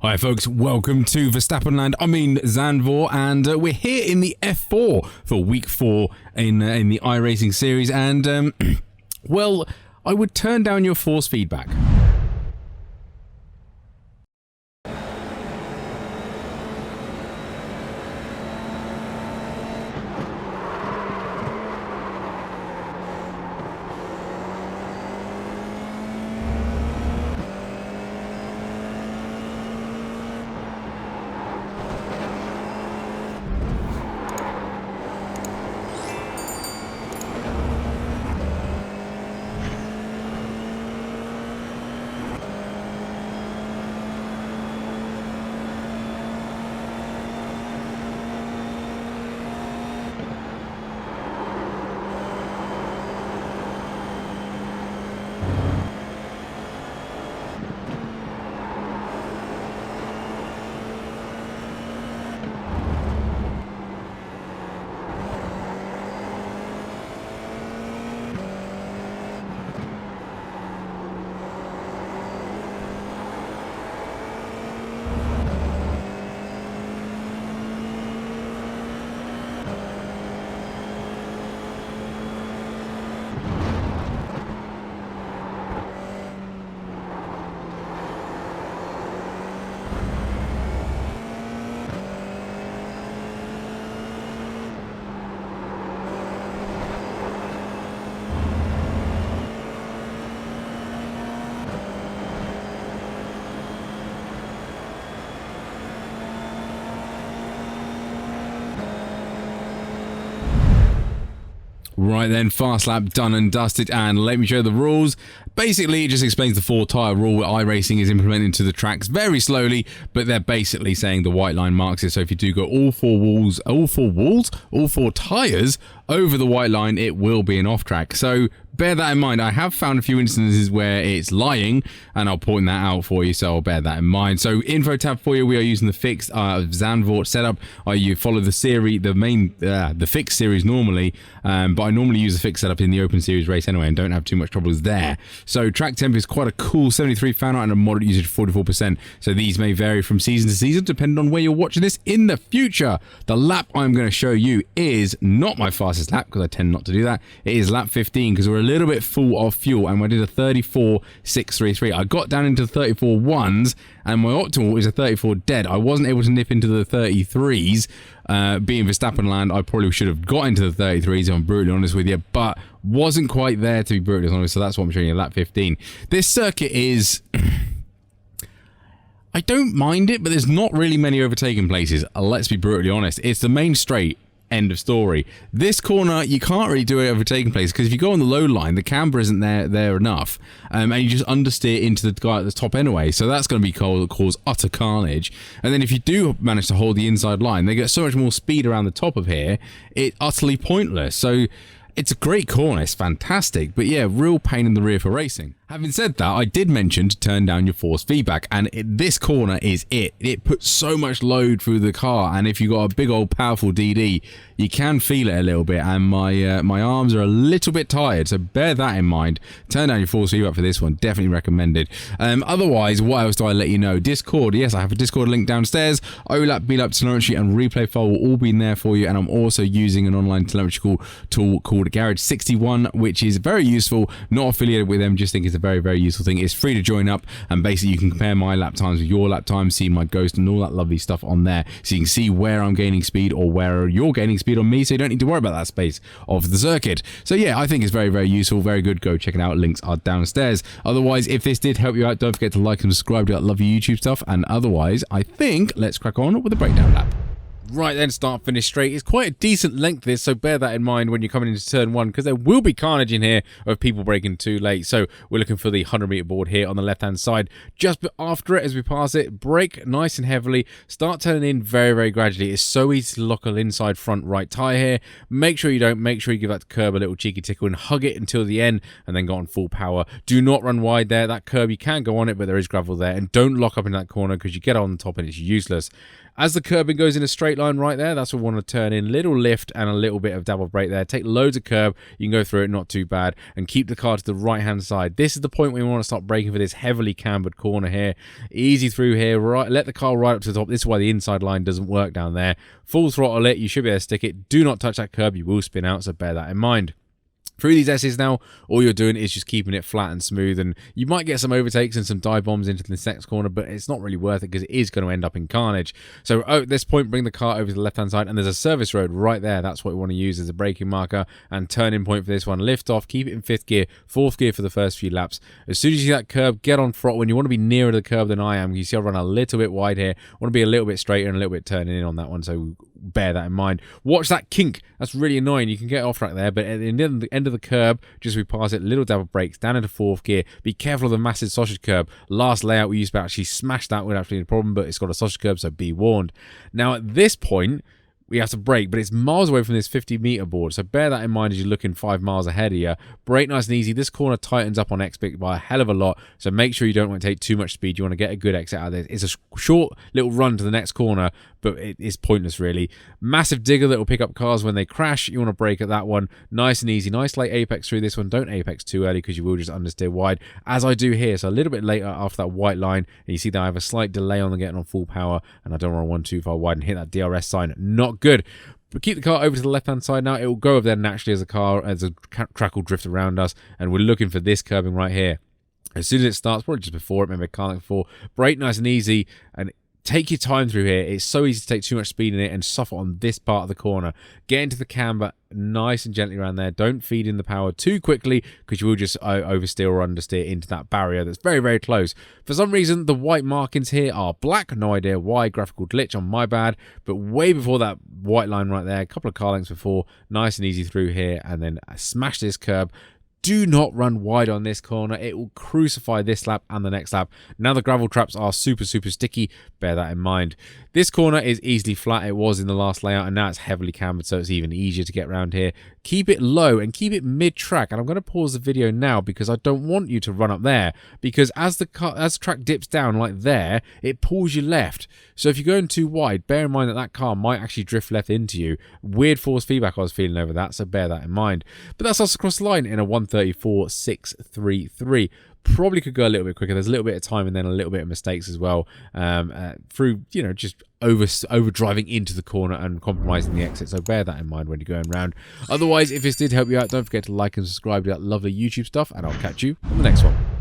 Hi folks, welcome to Verstappenland, Zandvoort, and we're here in the F4 for week 4 in the iRacing series, and well, I would turn down your force feedback. Right then, fast lap done and dusted, and let me show you the rules. Basically, it just explains the 4-tyre rule that iRacing is implementing into the tracks very slowly, but they're basically saying the white line marks it. So if you do go all four tyres over the white line, it will be an off track. So bear that in mind. I have found a few instances where it's lying, and I'll point that out for you, so I'll bear that in mind. So info tab for you, we are using the fixed Zandvoort setup. You follow the series, the fixed series normally, but I normally use the fixed setup in the open series race anyway, and don't have too much troubles there. So track temp is quite a cool 73 Fahrenheit and a moderate usage of 44%. So these may vary from season to season, depending on where you're watching this in the future. The lap I'm going to show you is not my fastest lap, because I tend not to do that. It is lap 15, because we're a little bit full of fuel, and I did a 34.633. I got down into 34 ones, and my optimal is a 34 dead. I wasn't able to nip into the 33s. Being Verstappenland, I probably should have got into the 33s, if I'm brutally honest with you, but wasn't quite there, to be brutally honest, so that's what I'm showing you, lap 15. This circuit is... I don't mind it, but there's not really many overtaking places, let's be brutally honest. It's the main straight. End of story. This corner, you can't really do it overtaking place, because if you go on the low line, the camber isn't there enough, and you just understeer into the guy at the top anyway, so that's going to be cause utter carnage. And then if you do manage to hold the inside line, they get so much more speed around the top of here, it's utterly pointless. So it's a great corner, it's fantastic, but yeah, real pain in the rear for racing. Having said that, I did mention to turn down your force feedback, and this corner is it. It puts so much load through the car, and if you've got a big old powerful DD, you can feel it a little bit, and my arms are a little bit tired, so bear that in mind. Turn down your force feedback for this one, definitely recommended. Otherwise, what else do I let you know? Discord, yes, I have a Discord link downstairs. OLAP, BLAP, telemetry, and replay file will all be in there for you, and I'm also using an online telemetry tool called Garage61, which is very useful. Not affiliated with them, just think it's a very, very useful thing. It's free to join up, and basically you can compare my lap times with your lap times, see my ghost and all that lovely stuff on there, so you can see where I'm gaining speed or where you're gaining speed on me, so you don't need to worry about that space of the circuit. So yeah, I think it's very, very useful, very good. Go check it out, links are downstairs. Otherwise, if this did help you out, don't forget to like and subscribe to that lovely YouTube stuff, and otherwise I think let's crack on with the breakdown lap. Right then, start finish straight. It's quite a decent length this, so bear that in mind when you're coming into turn 1, because there will be carnage in here of people braking too late. So we're looking for the 100-meter board here on the left-hand side. Just after it, as we pass it, brake nice and heavily. Start turning in very, very gradually. It's so easy to lock an inside front right tyre here. Make sure you don't. Make sure you give that curb a little cheeky tickle and hug it until the end, and then go on full power. Do not run wide there. That curb, you can go on it, but there is gravel there. And don't lock up in that corner, because you get on the top and it's useless. As the curbing goes in a straight line right there, that's what we want to turn in. Little lift and a little bit of double brake there. Take loads of curb. You can go through it, not too bad. And keep the car to the right-hand side. This is the point where we want to start braking for this heavily cambered corner here. Easy through here. Right, let the car right up to the top. This is why the inside line doesn't work down there. Full throttle it. You should be able to stick it. Do not touch that curb. You will spin out, so bear that in mind. Through these S's now, all you're doing is just keeping it flat and smooth, and you might get some overtakes and some dive bombs into this next corner, but it's not really worth it because it is going to end up in carnage. So at this point, bring the car over to the left-hand side, and there's a service road right there. That's what we want to use as a braking marker and turning point for this one. Lift off, keep it in 5th gear, 4th gear for the first few laps. As soon as you see that curb, get on throttle. When you want to be nearer the curb than I am, you see I run a little bit wide here. I want to be a little bit straighter and a little bit turning in on that one, so bear that in mind. Watch that kink. That's really annoying. You can get off track there, but at the end of the curb, just as we pass it, little double brakes down into 4th gear. Be careful of the massive sausage curb. Last layout we used to actually smash that without actually a problem, but it's got a sausage curb, so be warned. Now at this point, we have to brake, but it's miles away from this 50-meter board, so bear that in mind as you're looking 5 miles ahead of you. Brake nice and easy. This corner tightens up on X-Bit by a hell of a lot, so make sure you don't want to take too much speed. You want to get a good exit out of this. It's a short little run to the next corner, but it is pointless, really. Massive digger that will pick up cars when they crash. You want to brake at that one. Nice and easy. Nice late apex through this one. Don't apex too early because you will just understeer wide, as I do here. So a little bit later after that white line, and you see that I have a slight delay on the getting on full power, and I don't want to run too far wide and hit that DRS sign. Not good. But keep the car over to the left-hand side now. It will go over there naturally as the track will drift around us, and we're looking for this curbing right here. As soon as it starts, probably just before it, maybe a car like before, brake nice and easy, and take your time through here. It's so easy to take too much speed in it and suffer on this part of the corner. Get into the camber nice and gently around there. Don't feed in the power too quickly because you will just oversteer or understeer into that barrier that's very, very close. For some reason, the white markings here are black. No idea why. Graphical glitch on my bad. But way before that white line right there, a couple of car lengths before, nice and easy through here, and then smash this curb. Do not run wide on this corner. It will crucify this lap and the next lap. Now the gravel traps are super, super sticky. Bear that in mind. This corner is easily flat. It was in the last layout, and now it's heavily cambered, so it's even easier to get around here. Keep it low and keep it mid-track. And I'm going to pause the video now because I don't want you to run up there. Because as the track dips down like there, it pulls you left. So if you're going too wide, bear in mind that that car might actually drift left into you. Weird force feedback I was feeling over that, so bear that in mind. But that's us across the line in a 1:34.633. Probably could go a little bit quicker. There's a little bit of time and then a little bit of mistakes as well through, you know, just over driving into the corner and compromising the exit. So bear that in mind when you're going around. Otherwise, if this did help you out, don't forget to like and subscribe to that lovely YouTube stuff, and I'll catch you on the next one.